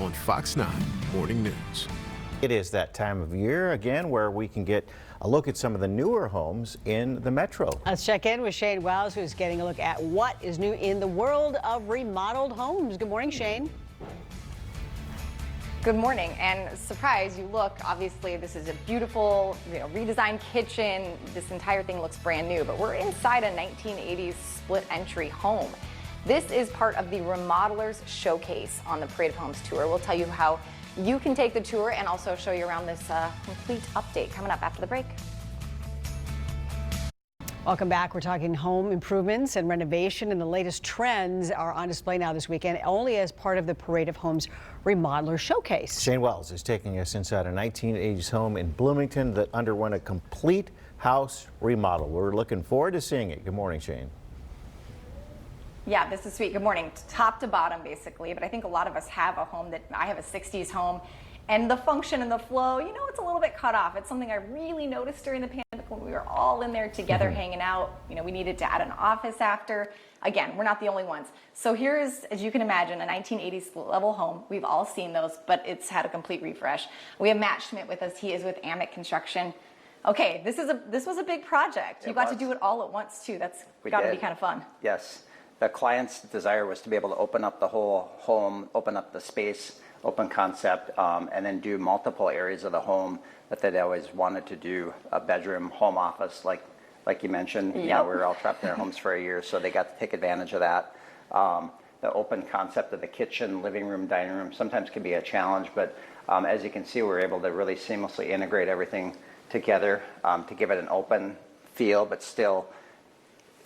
on Fox 9 Morning News. It is that time of year again where we can get a look at some of the newer homes in the metro. Let's check in with Shayne Wells, who's getting a look at what is new in the world of remodeled homes. Good morning, Shayne. Good morning, and surprise, you look, obviously this is a beautiful, redesigned kitchen. This entire thing looks brand new, but we're inside a 1980s split entry home. This is part of the Remodelers Showcase on the Parade of Homes tour. We'll tell you how you can take the tour and also show you around this complete update coming up after the break. Welcome back. We're talking home improvements and renovation, and the latest trends are on display now this weekend, only as part of the Parade of Homes Remodeler Showcase. Shayne Wells is taking us inside a 1980s home in Bloomington that underwent a complete house remodel. We're looking forward to seeing it. Good morning, Shayne. Yeah, this is sweet. Good morning. Top to bottom, basically, but I think a lot of us have a home that, I have a 60s home, and the function and the flow, it's a little bit cut off. It's something I really noticed during the pandemic when we were all in there together hanging out. We needed to add an office after. Again, we're not the only ones. So here's, as you can imagine, a 1980s level home. We've all seen those, but it's had a complete refresh. We have Matt Schmidt with us. He is with AMEK Construction. Okay, this was a big project. You got to do it all at once too. That's got to be kind of fun. Yes. The client's desire was to be able to open up the whole home, open up the space, open concept, and then do multiple areas of the home that they'd always wanted to do. A bedroom, home office, like you mentioned. Yep. We were all trapped in our homes for a year, so they got to take advantage of that. The open concept of the kitchen, living room, dining room sometimes can be a challenge, but as you can see, we're able to really seamlessly integrate everything together to give it an open feel, but still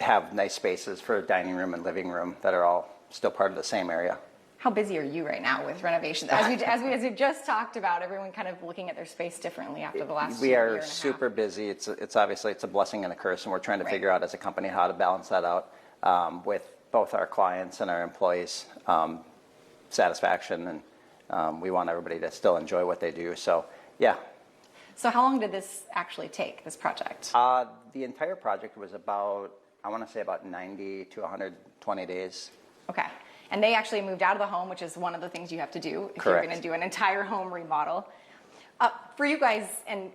have nice spaces for dining room and living room that are all still part of the same area. How busy are you right now with renovations? As we just talked about, everyone kind of looking at their space differently after the last year and a half. Super busy. It's obviously it's a blessing and a curse, and we're trying to figure out as a company how to balance that out with both our clients and our employees' satisfaction, and we want everybody to still enjoy what they do. So yeah. So how long did this actually take, this project? The entire project was about, I want to say about 90 to 120 days. Okay. And they actually moved out of the home, which is one of the things you have to do if you're going to do an entire home remodel. For you guys and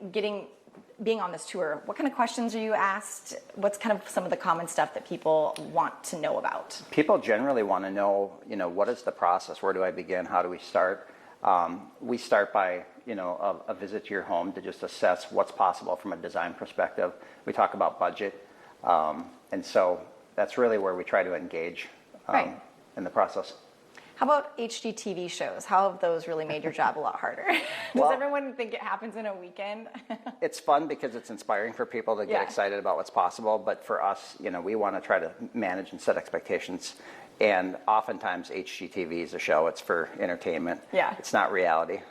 being on this tour, what kind of questions are you asked? What's kind of some of the common stuff that people want to know about? People generally want to know, what is the process? Where do I begin? How do we start? We start by, a visit to your home to just assess what's possible from a design perspective. We talk about budget. And so that's really where we try to engage in the process. How about HGTV shows? How have those really made your job a lot harder? Does everyone think it happens in a weekend? It's fun because it's inspiring for people to get excited about what's possible. But for us, we want to try to manage and set expectations. And oftentimes HGTV is a show. It's for entertainment. Yeah. It's not reality.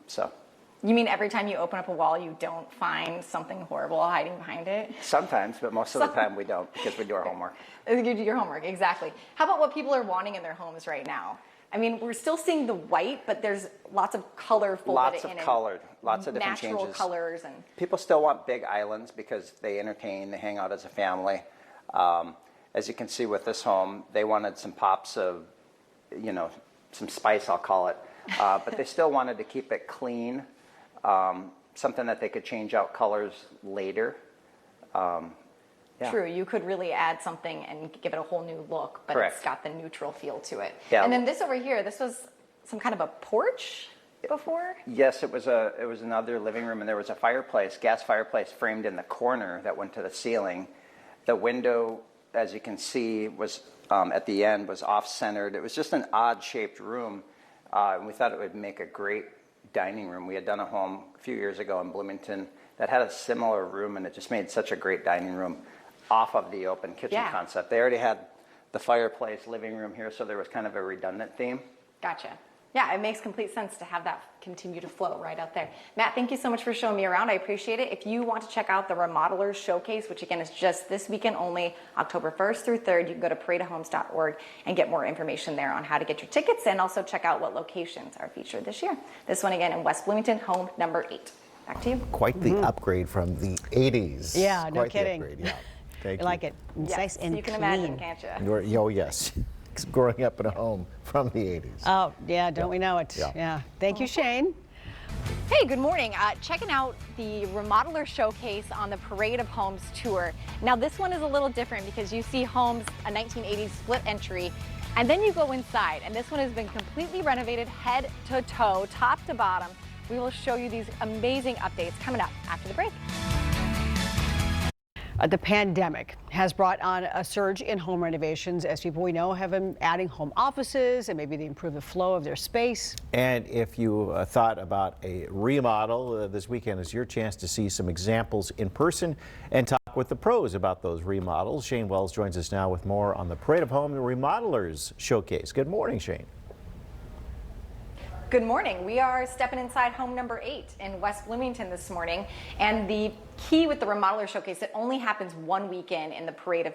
So. You mean every time you open up a wall, you don't find something horrible hiding behind it? Sometimes, but most of the time we don't, because we do our homework. You do your homework, exactly. How about what people are wanting in their homes right now? I mean, we're still seeing the white, but there's lots of colorful. Lots of colored, lots of different natural changes. colors. And people still want big islands because they entertain, they hang out as a family. As you can see with this home, they wanted some pops of, some spice, I'll call it. But they still wanted to keep it clean. Something that they could change out colors later. True, you could really add something and give it a whole new look, but it's got the neutral feel to it. Yeah. And then this over here, this was some kind of a porch before? Yes, it was another living room, and there was a fireplace, gas fireplace framed in the corner that went to the ceiling. The window, as you can see, was at the end was off-centered. It was just an odd-shaped room, and we thought it would make a great dining room. We had done a home a few years ago in Bloomington that had a similar room, and it just made such a great dining room off of the open kitchen concept. They already had the fireplace, living room here, so there was kind of a redundant theme. Gotcha. Yeah, it makes complete sense to have that continue to flow right out there. Matt, thank you so much for showing me around. I appreciate it. If you want to check out the Remodelers Showcase, which again is just this weekend only, October 1st through 3rd, you can go to paradeofhomes.org and get more information there on how to get your tickets, and also check out what locations are featured this year. This one again in West Bloomington, home number 8. Back to you. Quite the upgrade from the 80s. Yeah, no Quite kidding. The upgrade, yeah. Thank you. Like it. It's nice and you can clean. imagine, can't you? Oh, yes. growing up in a home from the 80s. Oh, yeah, don't we know it? Yeah. Thank you, Shayne. Hey, good morning. Checking out the Remodeler Showcase on the Parade of Homes tour. Now this one is a little different because you see homes, a 1980s split entry, and then you go inside, and this one has been completely renovated head to toe, top to bottom. We will show you these amazing updates coming up after the break. The pandemic has brought on a surge in home renovations as people we know have been adding home offices and maybe they improve the flow of their space. And if you thought about a remodel, this weekend is your chance to see some examples in person and talk with the pros about those remodels. Shayne Wells joins us now with more on the Parade of Home Remodelers Showcase. Good morning, Shayne. Good morning. We are stepping inside home number 8 in West Bloomington this morning. And the key with the Remodeler Showcase, it only happens one weekend in the Parade of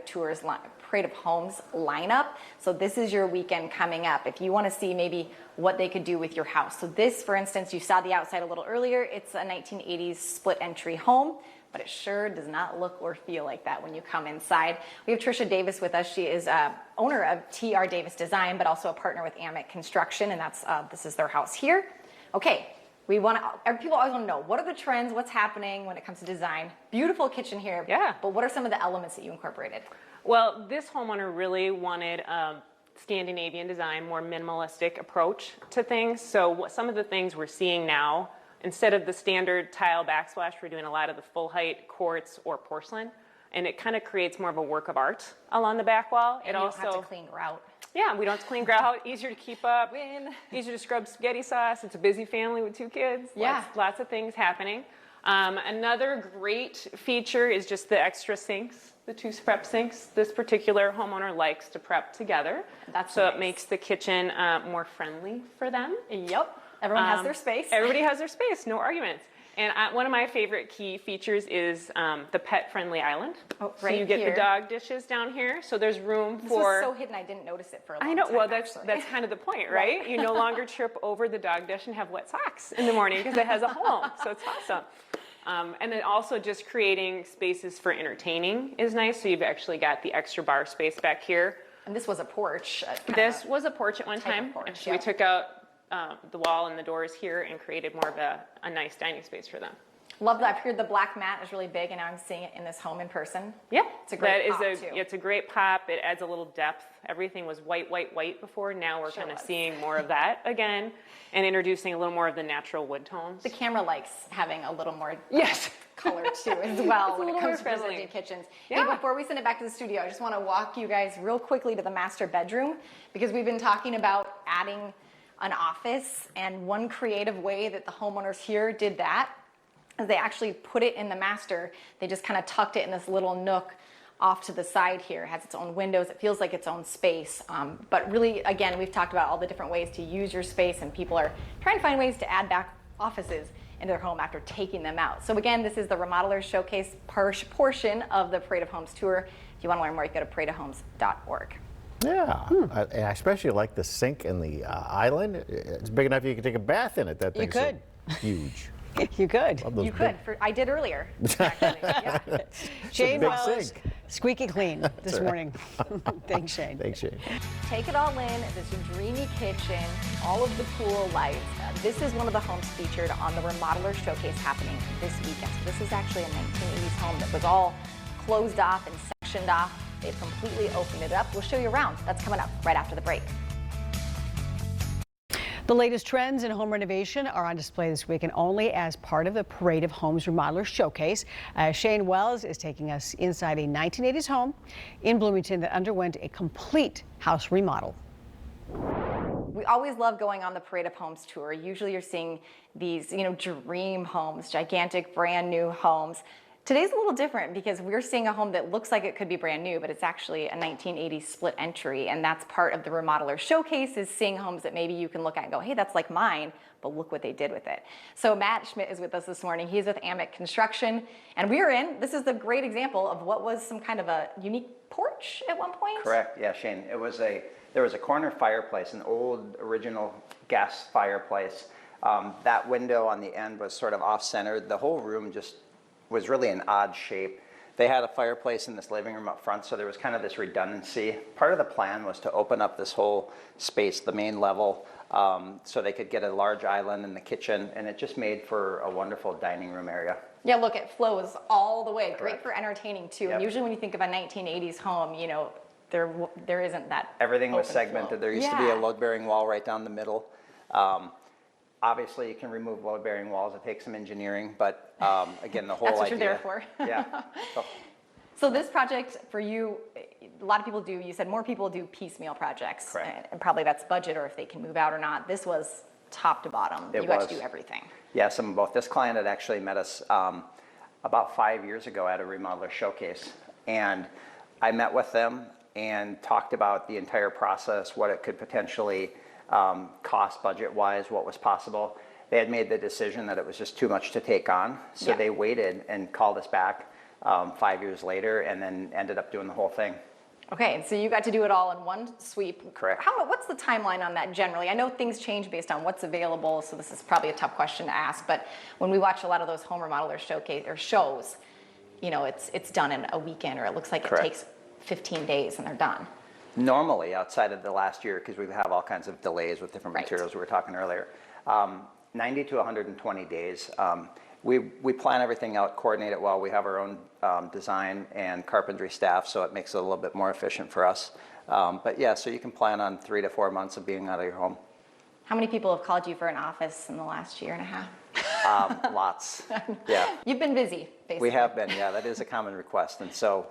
Homes lineup. So this is your weekend coming up if you want to see maybe what they could do with your house. So this, for instance, you saw the outside a little earlier. It's a 1980s split entry home, but it sure does not look or feel like that when you come inside. We have Tricia Davis with us. She is owner of TR Davis Design, but also a partner with AMEK Construction, and that's this is their house here. Okay, people always want to know, what are the trends, what's happening when it comes to design? Beautiful kitchen here, Yeah. but what are some of the elements that you incorporated? Well, this homeowner really wanted Scandinavian design, more minimalistic approach to things. So some of the things we're seeing now, instead of the standard tile backsplash, we're doing a lot of the full height quartz or porcelain, and it kind of creates more of a work of art along the back wall. And you don't have to clean grout. Yeah, we don't have to clean grout, easier to keep up, easier to scrub spaghetti sauce. It's a busy family with 2 kids. Yeah. Lots of things happening. Another great feature is just the extra sinks, the 2 prep sinks. This particular homeowner likes to prep together. That's so nice. It makes the kitchen more friendly for them. Yep. Everyone has their space. Everybody has their space, no arguments. And one of my favorite key features is the pet-friendly island. Oh, so right you get here. the dog dishes down here, so there's room This for. was so hidden I didn't notice it for a long I know. time. Well, that's actually. that's kind of the point, right? You no longer trip over the dog dish and have wet socks in the morning because it has a home. So it's awesome. And then also just creating spaces for entertaining is nice. So you've actually got the extra bar space back here. And this was a porch. This was a porch at one type of time. porch, Actually, yeah. we took out the wall and the doors here and created more of a nice dining space for them. Love that. I've heard the black mat is really big, and now I'm seeing it in this home in person. Yeah, It's a great pop, too. It's a great pop. It adds a little depth. Everything was white, white, white before. Now we're Sure kind of was. seeing more of that again and introducing a little more of the natural wood tones. The camera likes having a little more Yes. color too as well when it little comes to more friendly. presenting kitchens. Yeah. Hey, before we send it back to the studio, I just want to walk you guys real quickly to the master bedroom because we've been talking about adding an office, and one creative way that the homeowners here did that is they actually put it in the master. They just kind of tucked it in this little nook off to the side here. It has its own windows. It feels like its own space. But really, again, we've talked about all the different ways to use your space, and people are trying to find ways to add back offices into their home after taking them out. So again, this is the Remodelers Showcase portion of the Parade of Homes tour. If you want to learn more, you can go to paradeofhomes.org. Yeah, and I especially like the sink and the island. It's big enough you can take a bath in it. That thing's could. huge. You could. Love those You big- could. I did earlier. Actually. Yeah. Shayne big Wells, sink. squeaky clean this morning. Thanks, Shayne. Thanks, Shayne. Take it all in, this dreamy kitchen, all of the pool lights. This is one of the homes featured on the Remodeler Showcase happening this weekend. So this is actually a 1980s home that was all closed off and sectioned off. They've completely opened it up. We'll show you around. That's coming up right after the break. The latest trends in home renovation are on display this weekend only as part of the Parade of Homes Remodeler Showcase. Shayne Wells is taking us inside a 1980s home in Bloomington that underwent a complete house remodel. We always love going on the Parade of Homes tour. Usually you're seeing these, dream homes, gigantic brand new homes. Today's a little different because we're seeing a home that looks like it could be brand new, but it's actually a 1980s split entry, and that's part of the Remodeler Showcase, is seeing homes that maybe you can look at and go, hey, that's like mine, but look what they did with it. So Matt Schmidt is with us this morning. He's with AMEK Construction, and this is a great example of what was some kind of a unique porch at one point. Correct, yeah, Shayne. There was a corner fireplace, an old original gas fireplace. That window on the end was sort of off-centered. The whole room just was really an odd shape. They had a fireplace in this living room up front, so there was kind of this redundancy. Part of the plan was to open up this whole space, the main level, so they could get a large island in the kitchen, and it just made for a wonderful dining room area. Yeah, look, it flows all the way. Great Correct. for entertaining too. Yep. And usually when you think of a 1980s home, you know, there isn't that. Everything was open segmented. flow. There used to be a Yeah. load-bearing wall right down the middle. Obviously, you can remove load-bearing walls. It takes some engineering, but again, the whole That's what idea. you're there for. Yeah. So this project for you, a lot of people do, you said more people do piecemeal projects. Correct. And probably that's budget or if they can move out or not. This was top to bottom. It You got was. to do everything. Yeah, some of both. This client had actually met us about 5 years ago at a Remodeler Showcase, and I met with them and talked about the entire process, what it could potentially cost budget-wise, what was possible. They had made the decision that it was just too much to take on, so Yeah. they waited and called us back 5 years later, and then ended up doing the whole thing. Okay, and so you got to do it all in one sweep. Correct. What's the timeline on that generally? I know things change based on what's available, so this is probably a tough question to ask, but when we watch a lot of those home remodeler showcase or shows, you know, it's done in a weekend, or it looks like Correct. it takes 15 days and they're done. Normally, outside of the last year, because we have all kinds of delays with different Right. materials we were talking earlier, 90 to 120 days. We plan everything out, coordinate it well. We have our own design and carpentry staff, so it makes it a little bit more efficient for us. But yeah, so you can plan on 3 to 4 months of being out of your home. How many people have called you for an office in the last year and a half? Lots. Yeah. You've been busy, basically. We have been, yeah, that is a common request. And so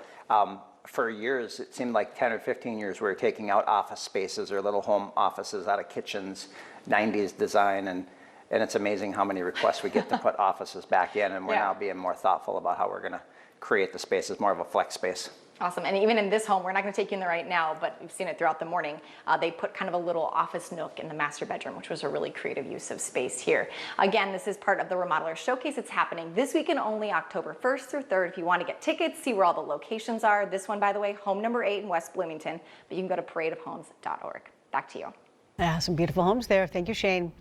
for years, it seemed like 10 or 15 years, we were taking out office spaces or little home offices out of kitchens, 90s design, and it's amazing how many requests we get to put offices back in, and we're Yeah. now being more thoughtful about how we're going to create the space as more of a flex space. Awesome. And even in this home, we're not going to take you in there right now, but we've seen it throughout the morning. They put kind of a little office nook in the master bedroom, which was a really creative use of space here. Again, this is part of the Remodeler Showcase. It's happening this weekend only, October 1st through 3rd. If you want to get tickets, see where all the locations are. This one, by the way, home number 8 in West Bloomington, but you can go to paradeofhomes.org. Back to you. Some beautiful homes there. Thank you, Shayne.